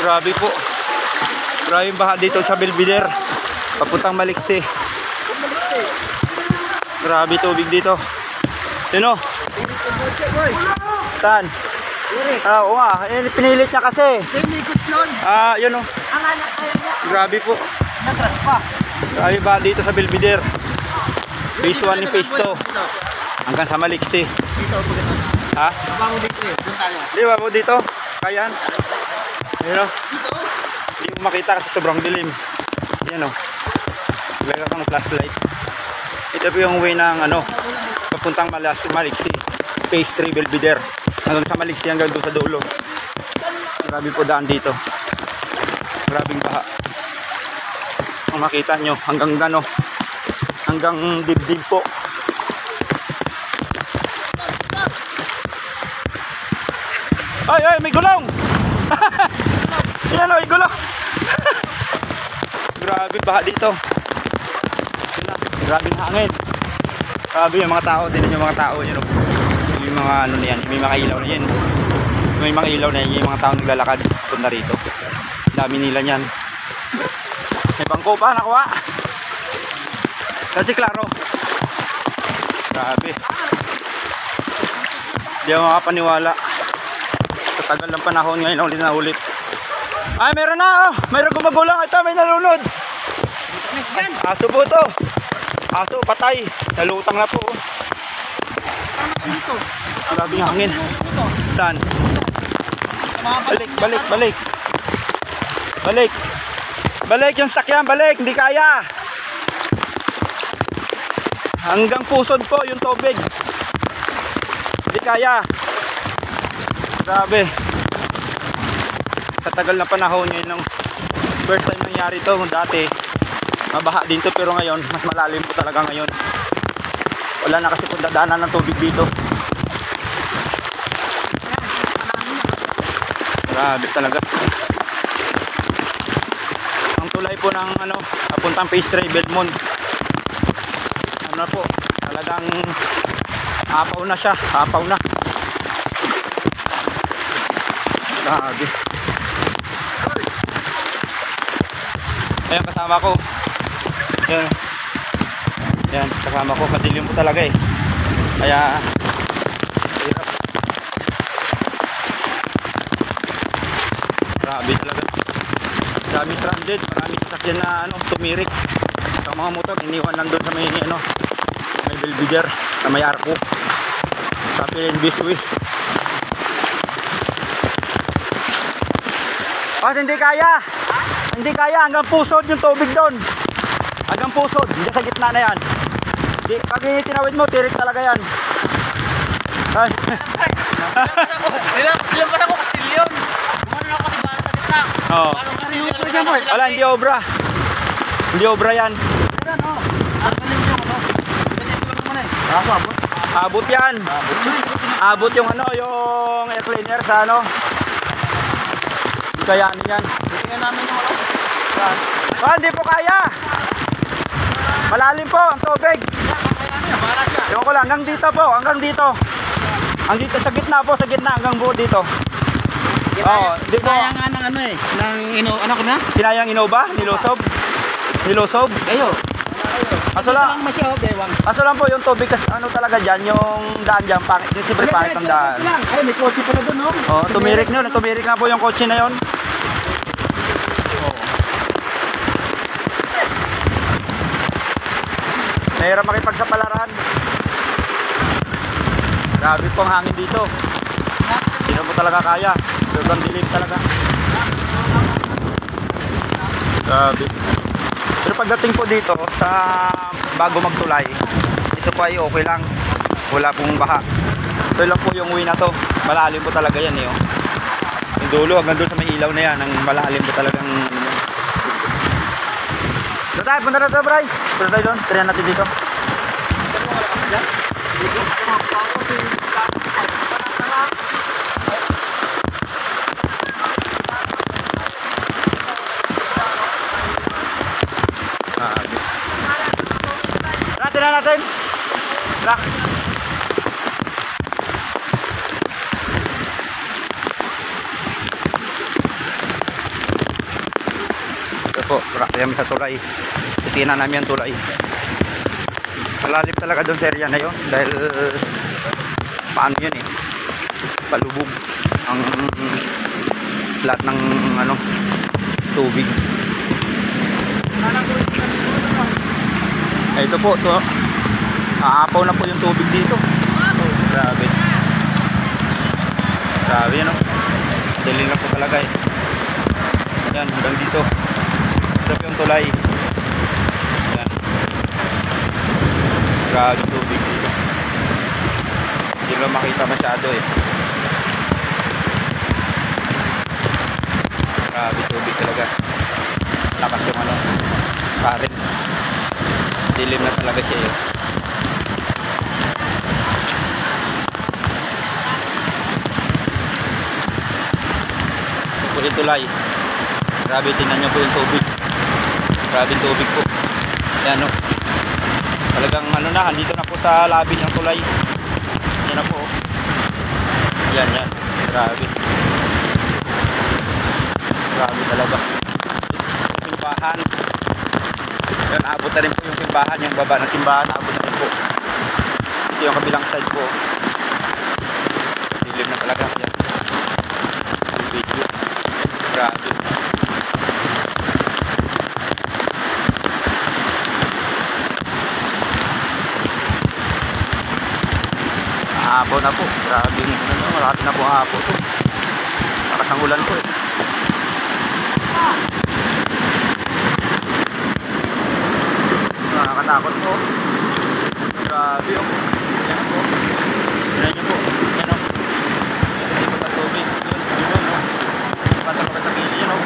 Grabe po. Grabe yung baha dito sa Belvedere. Papuntang Maliksi. Grabe tubig dito. Yun o. Saan? Oo nga. Pinilit niya kasi. Yun o. Grabe po. Grabe baha dito sa Belvedere. Phase 1 ni Phase 2. Hanggang sa Maliksi. Ha? Di ba po dito? Kayan? Ayun o. Hindi mo makita kasi sobrang dilim. Yan o. Lagay ka ng flashlight. Ito po yung way ng papuntang Maliksi. Phase 3 Belvedere. Hanggang sa Maliksi hanggang doon sa dulo. Grabe po daan dito. Grabing baha. Kung makita nyo hanggang gano. Hanggang dibdib po. Ay, may gulong! Yan o, may gulong! Grabe baha dito. Grabe na hangin. Grabe yung mga tao. Tignan yung mga tao. Yun o. Yung mga na yan. May mga ilaw na yan. May mga ilaw na yan. Yung mga tao naglalakad. Punta rito. Dami nila yan. May bangko pa. Nakuha. Kasi klaro. Grabe. Hindi ako makapaniwala. Sa tagal ng panahon ngayon ulit na ulit. Ay, meron na. Meron gumagulang. Ito, may nalunod. Aso po to. Aso, patay. Nalutang na po. Grabe ng hangin. Saan? Balik. Balik yung sakyan, balik. Hindi kaya. Hanggang pusod po yung tubig. Hindi kaya. Grabe. Sa tagal na panahon ngayon ng first time nangyari to. Dati mabaha din to, pero ngayon mas malalim po talaga ngayon. Wala na kasi kung dadaanan ng tubig dito. Grabe talaga. Ang tulay po ng papuntang Phase 3 Belmont. Po, talagang apaw na siya. Apaw na. Grabe. Ayan, kasama ko. Yan, kasama ko. Kadilim po talaga eh. Kaya hirap. Grabe talaga. Marami stranded. Marami sasakyan na tumirik. Sa mga motor, iniwan nandun sa may may Belvedere, sa may Arco. Sa Pilin Biswis. Hindi kaya. Hindi kaya. Hanggang pusod yung tubig doon. Hanggang pusod. Hindi sa gitna na yan. Pag tinawid mo, tirik talaga yan. Ilan pa na ko kastilyon. Kumano ako si Bala sa gitna. Wala, hindi obra. Hindi obra yan. Abot yan. Abot yung yung air cleaner sa kayanin yan. Tingnan namin yung Hindi po kaya. Malalim po ang tubig. Ewan ko lang, hanggang dito po, hanggang dito. Hanggang dito sa gitna po, sa gitna hanggang buo dito. Di po. Kaya nga ng Kinayang Innova, nilusob. Ayo. Kaso lang po yung tubig kasi talaga dyan, yung daan dyan, pangit. Siyempre pangit ang daan. Ay, may kotse pala doon, no? Tumirik na po yung kotse na yun. Mahirap makipagsapalaran. Grabe pong hangin dito. Hindi na po talaga kaya. Sobrang dilim talaga. Grabe. Pero pagdating po dito sa bago magtulay, ito po ay okay lang. Wala pong baha. Ito lang po yung way na to. Malalim po talaga yan eh. Yung dulo hanggang doon sa may ilaw na yan. Ang malalim po talagang punta na tayo, Bray. Punta tayo doon. Tirayan natin dito. Tirayan natin. Tara. po, kami sa tulay. Titinan namin yung tulay. Malalim talaga doon sa area na yun dahil paano yun eh, palubog ang lahat ng ano, tubig. Ito po, to, aapaw na po yung tubig dito. Oh, grabe. Grabe no. Dilim na po talaga eh. Yan, hanggang dito. Ito po yung tulay. Yan. Grabe tubig dito. Hindi lang makita masyado eh. Grabe tubig talaga. Lakas yung ano, karin. Dilim na talaga siya eh. Ito po yung tulay. Grabe, tingnan nyo po yung tubig. Grabe yung tubig po. Yan o. Talagang ano na, andito na po sa labi ng tulay. Yan na po. Yan, yan. Grabe. Grabe talaga. Simbahan. Yan, aabot na rin po yung simbahan. Yung baba ng simbahan, aabot na rin po. Ito yung kabilang side po. Dilim na talaga. Yan. Yung video. Grabe. Hapon na po. Grabe. Malaki na po ang hapon po. Lakas ang ulan po eh. Nakakatakot po. Grabe oh. Yan po. Yan nyo po. Yan o. Yan po ang tubig. Yun o. Patalo ka sa kili yun o.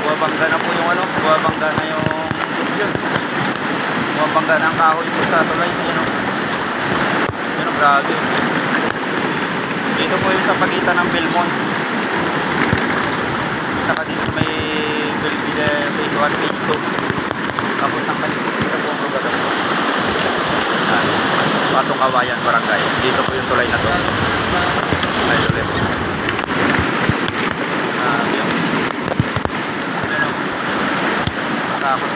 Buwabangga na po yung ano. Buwabangga na yung yun. Buwabangga na ang kahoy po sa tulay. Yan o. Yan o. Grabe. Dito po yung sa pagitan ng Belmont. Saka dito may Belvedere Phase 1, Phase 2. Tapos ng paligid dito po ang lugar po. Patong Kawayan, Barangay. Dito po yung tulay na to. Ay, ulit. Yan. Yan o. Matakot.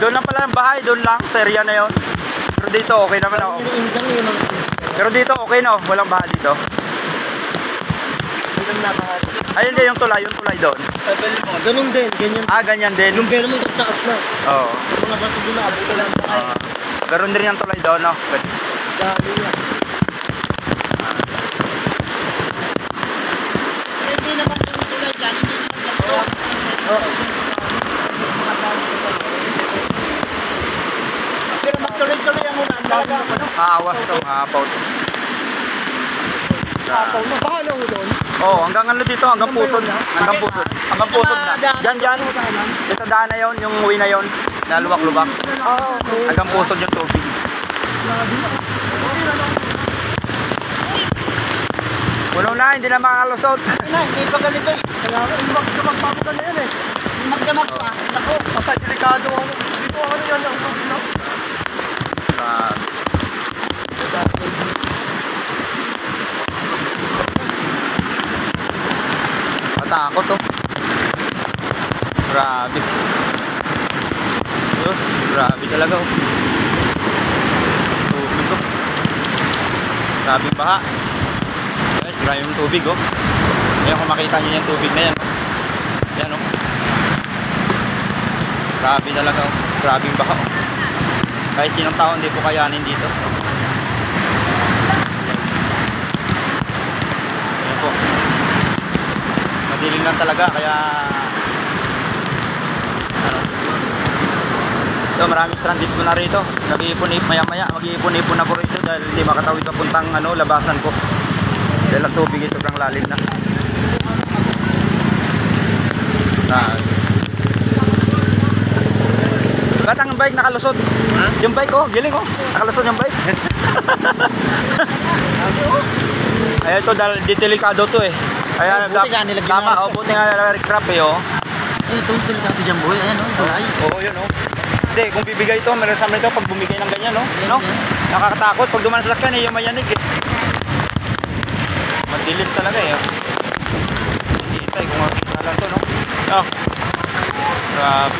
Doon lang pala ang bahay, doon lang sa area na yon. Pero dito okay naman ako. Pero dito okay na, walang baha dito. Ayun din yung tulay doon. Ganun din, ganyan. Ganyan din. Yung belo mo taas na. Oo. Mga bato doon na abuto lang pa kayo. Garon din yung tulay doon, no? Dami yan. Hindi naman yung tulay dyan, hindi naman ganito. Oo. Pero magtuloy-tuloy ang ulan talaga. Aawas to, aapaw to. Apaw na, bahala ko doon. Oo, hanggang ano dito, hanggang pusod. Hanggang pusod. Hanggang pusod na. Diyan. Sa daan na yon, yung uwi na yon, na luwak-lubak. Hanggang pusod yung tubig. Puno na, hindi na makalusot. Hindi pa ganito eh. Magdamag na yan eh. Magdamag pa. Ako, basta delikado ako. Dito ako na yan. Matakot to. Grabe. Grabe talaga oh. Tubig to. Grabing baha. Guys, grabe yung tubig oh. Ayan kung makita nyo yung tubig na yan oh. Yan oh. Grabe talaga oh. Grabing baha oh. Kahit sinong tao hindi po kayanin dito. Ayan po. Madilim lang talaga kaya ano. So maraming stranded po na rito. Nag-iipon-ipon maya-maya. Mag-iipon-ipon na po rito dahil hindi makatawid papuntang ano, labasan po. Dahil ang tubig ay sobrang lalim na. Ba't ang bike nakalusot? Ha? Yung bike oh, giling oh. Nakalusot yung bike. Ay ito dahil delikado to eh. Kaya tama oh, buti nga nag-recrap eh oh. Ito yung delikado dyan boy, ayan oh, tulay. Oo yun oh. Hindi, kung bibigay ito, meron sa amin ito pag bumigay ng ganyan, no? No? Nakakatakot pag dumaan sa sakyan, yung mayanig eh. Madilim talaga eh. Itay, kung makikita lang to, no? Oh. Grabe.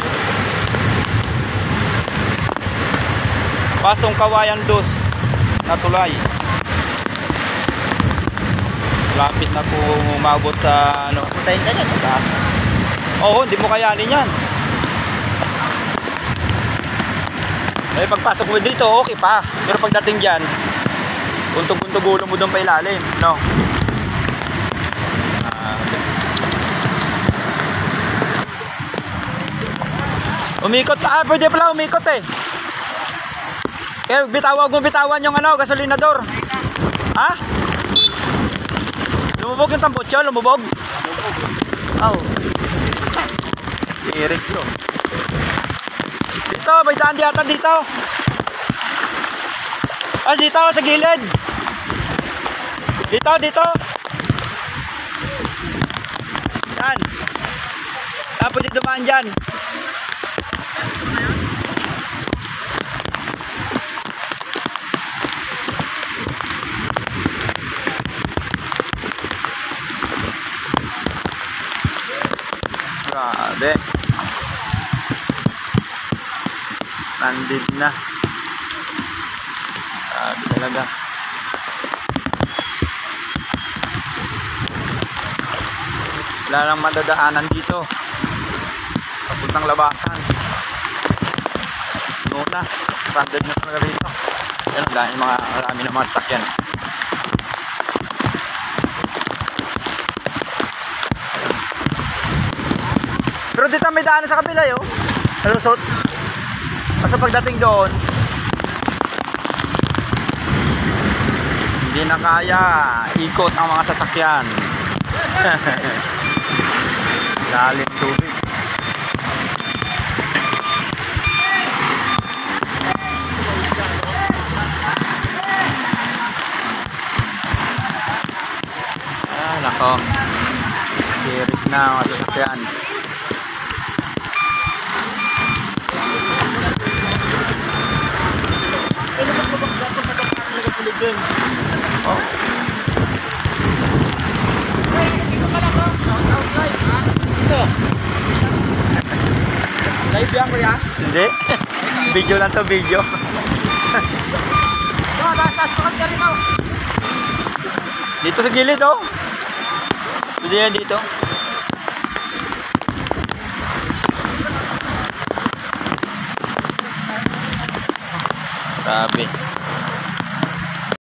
Pasong Kawayan Dos na tulay. Lapit na po umabot sa ano. Puntahin ka niya, no? Taas. Oo, hindi mo kayanin yan. Eh, pagpasok mo dito, okay pa. Pero pagdating dyan, untog-untog ulo mo doon pa ilalim, no? Umikot pa, pwede pala umikot eh. Kaya bitawan yung ano, gasolinador. Ha? Lumubog yung tambutso, lumubog. Oh. Tirik yun. Dito, may daan diyata dito. Ah, dito, sa gilid. Dito. Yan. Tapos dito dumaan dyan. Grabe. Standard na. Grabe talaga. Wala lang madadaanan dito. Papuntang labasan. Nuna. Standard na talaga rito. Yan, dahil marami ng mga sasakyan. Pero dito may daan sa kabila yun. Lusot. Kasi pagdating doon, hindi na kaya ikot ang mga sasakyan. Lalim tubig. Ah, nako. Kirit na ang mga sasakyan. Oh. Live yan, kuya? Hindi. Video lang to, video. Dito sa gilid, oh. Pwede yan dito. Grabe.